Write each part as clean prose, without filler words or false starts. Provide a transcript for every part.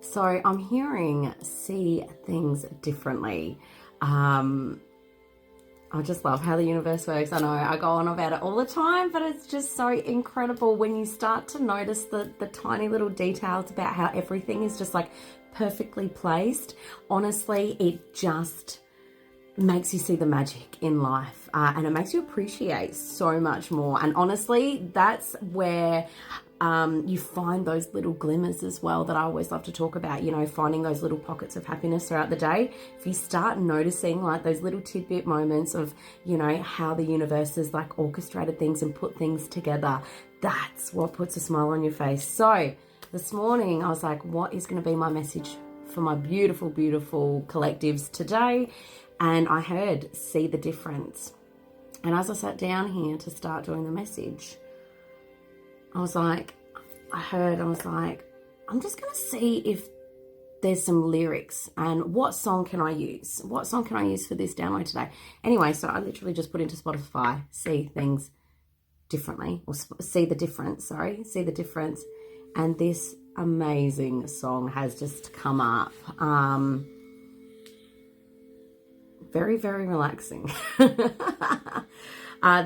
So I'm hearing see things differently. I just love how the universe works. I know I go on about it all the time, but it's just so incredible when you start to notice the tiny little details about how everything is just like perfectly placed. Honestly, it just makes you see the magic in life, and it makes you appreciate so much more. And honestly, that's where you find those little glimmers as well that I always love to talk about, you know, finding those little pockets of happiness throughout the day. If you start noticing like those little tidbit moments of, you know, how the universe has like orchestrated things and put things together, that's what puts a smile on your face. So this morning I was like, what is going to be my message for my beautiful, beautiful collectives today? And I heard, see the difference. And as I sat down here to start doing the message, I was like, I'm just going to see if there's some lyrics and what song can I use? What song can I use for this download today? Anyway, so I literally just put into Spotify, see things differently, or see the difference, see the difference. And this amazing song has just come up. Very, very relaxing.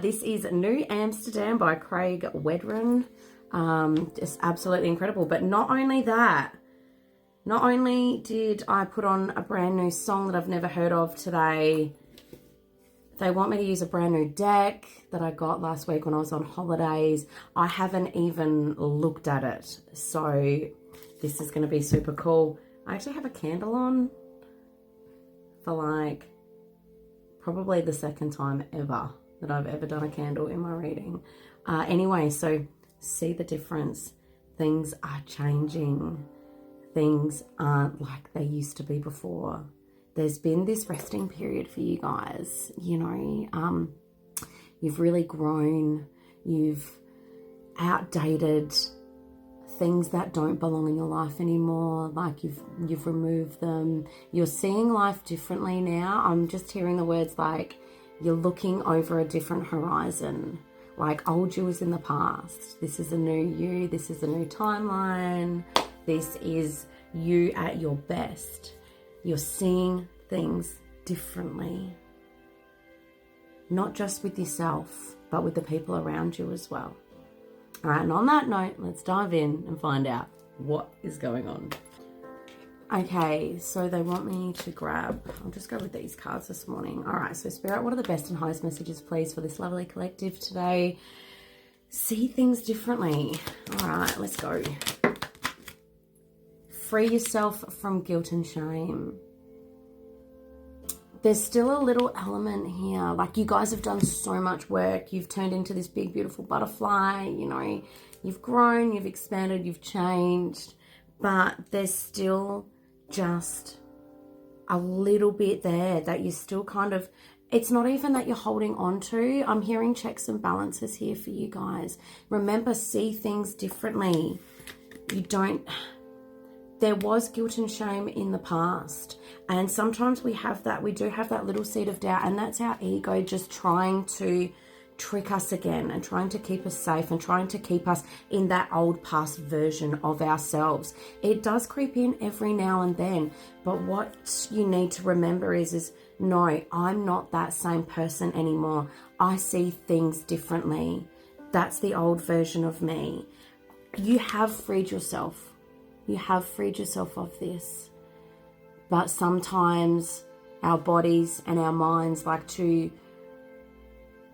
This is New Amsterdam by Craig Wedren. Just absolutely incredible. But not only did I put on a brand new song that I've never heard of today, they want me to use a brand new deck that I got last week when I was on holidays. I haven't even looked at it. So this is going to be super cool. I actually have a candle on for like probably the second time ever that I've ever done a candle in my reading. Anyway, so see the difference. Things are changing. Things aren't like they used to be before. There's been this resting period for you guys. You know, you've really grown. You've outdated things that don't belong in your life anymore. Like you've removed them. You're seeing life differently now. I'm just hearing the words like you're looking over a different horizon. Like old you is in the past. This is a new you. This is a new timeline. This is you at your best. You're seeing things differently. Not just with yourself, but with the people around you as well. All right, and on that note, let's dive in and find out what is going on. Okay, so they want me to grab, I'll just go with these cards this morning. All right, so Spirit, what are the best and highest messages, please, for this lovely collective today? See things differently. All right, let's go. Free yourself from guilt and shame. There's still a little element here. Like you guys have done so much work. You've turned into this big, beautiful butterfly. You know, you've grown, you've expanded, you've changed. But there's still just a little bit there that you're still kind of, it's not even that you're holding on to. I'm hearing checks and balances here for you guys. Remember, see things differently. There was guilt and shame in the past. And sometimes we do have that little seed of doubt, and that's our ego just trying to trick us again and trying to keep us safe and trying to keep us in that old past version of ourselves. It does creep in every now and then, but what you need to remember is no, I'm not that same person anymore. I see things differently. That's the old version of me. You have freed yourself. You have freed yourself of this. But sometimes our bodies and our minds like to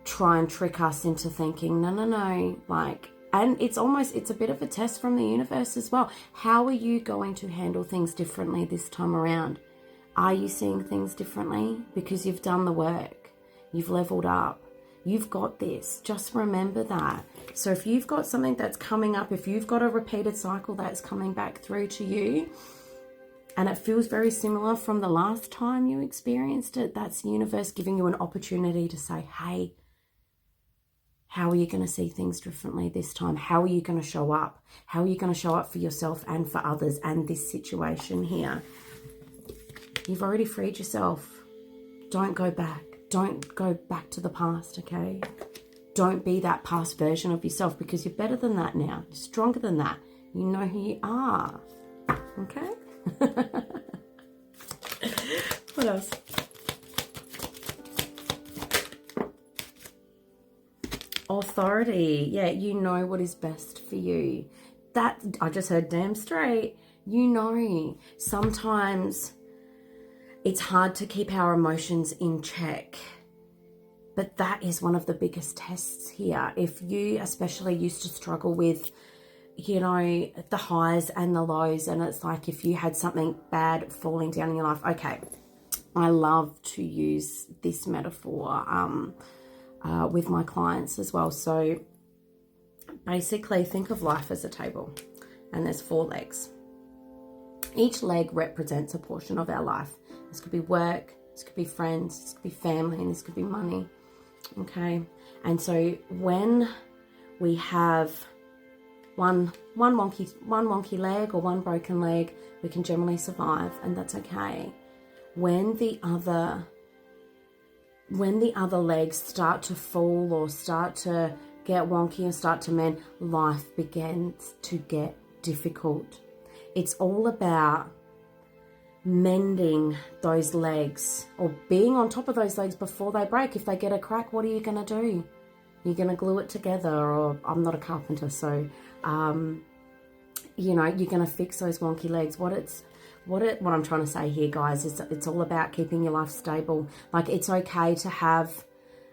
try and trick us into thinking, no, like, and it's a bit of a test from the universe as well. How are you going to handle things differently this time around? Are you seeing things differently? Because you've done the work. You've leveled up. You've got this. Just remember that. So if you've got something that's coming up, if you've got a repeated cycle that's coming back through to you, and it feels very similar from the last time you experienced it, that's the universe giving you an opportunity to say, hey, how are you going to see things differently this time? How are you going to show up? How are you going to show up for yourself and for others and this situation here? You've already freed yourself. Don't go back. Don't go back to the past, okay? Don't be that past version of yourself, because you're better than that now. You're stronger than that. You know who you are, okay? What else? Authority. Yeah, you know what is best for you. That, I just heard damn straight. You know, sometimes it's hard to keep our emotions in check. But that is one of the biggest tests here. If you especially used to struggle with, you know, the highs and the lows, and it's like if you had something bad falling down in your life. Okay, I love to use this metaphor with my clients as well. So basically think of life as a table, and there's 4 legs. Each leg represents a portion of our life. This could be work, this could be friends, this could be family, and this could be money. Okay, and so when we have one wonky leg or one broken leg, we can generally survive, and that's okay. When the other legs start to fall or start to get wonky or start to mend, life begins to get difficult. It's all about mending those legs or being on top of those legs before they break. If they get a crack, what are you going to do? You're going to glue it together, or I'm not a carpenter, so you know, you're going to fix those wonky legs. What I'm trying to say here, guys, is it's all about keeping your life stable. Like, it's okay to have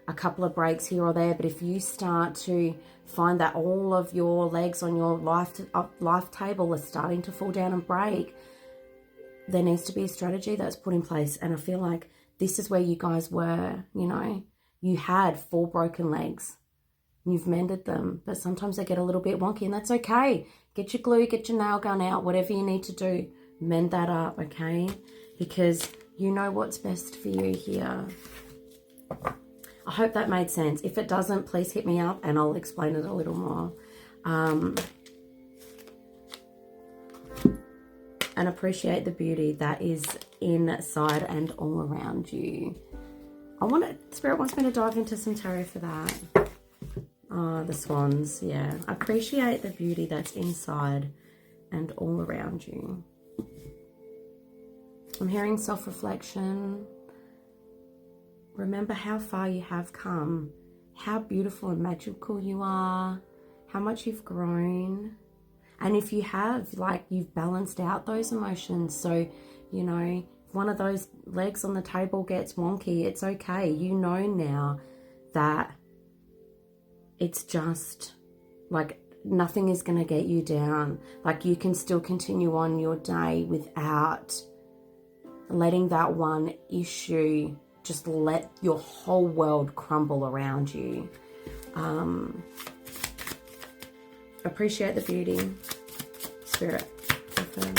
a couple of breaks here or there, but if you start to find that all of your legs on your life table are starting to fall down and break, there needs to be a strategy that's put in place. And I feel like this is where you guys were. You know, you had 4 broken legs, you've mended them, but sometimes they get a little bit wonky, and that's okay. Get your glue, get your nail gun out, whatever you need to do, mend that up, okay? Because you know what's best for you here. I hope that made sense. If it doesn't, please hit me up and I'll explain it a little more. And appreciate the beauty that is inside and all around you. Spirit wants me to dive into some tarot for that. Oh, the swans, yeah. Appreciate the beauty that's inside and all around you. I'm hearing self-reflection. Remember how far you have come, how beautiful and magical you are, how much you've grown. And if you have, like, you've balanced out those emotions. So, you know, if one of those legs on the table gets wonky, it's okay. You know now that it's just, like, nothing is going to get you down. Like, you can still continue on your day without letting that one issue just let your whole world crumble around you. Appreciate the beauty. Spirit, confirm.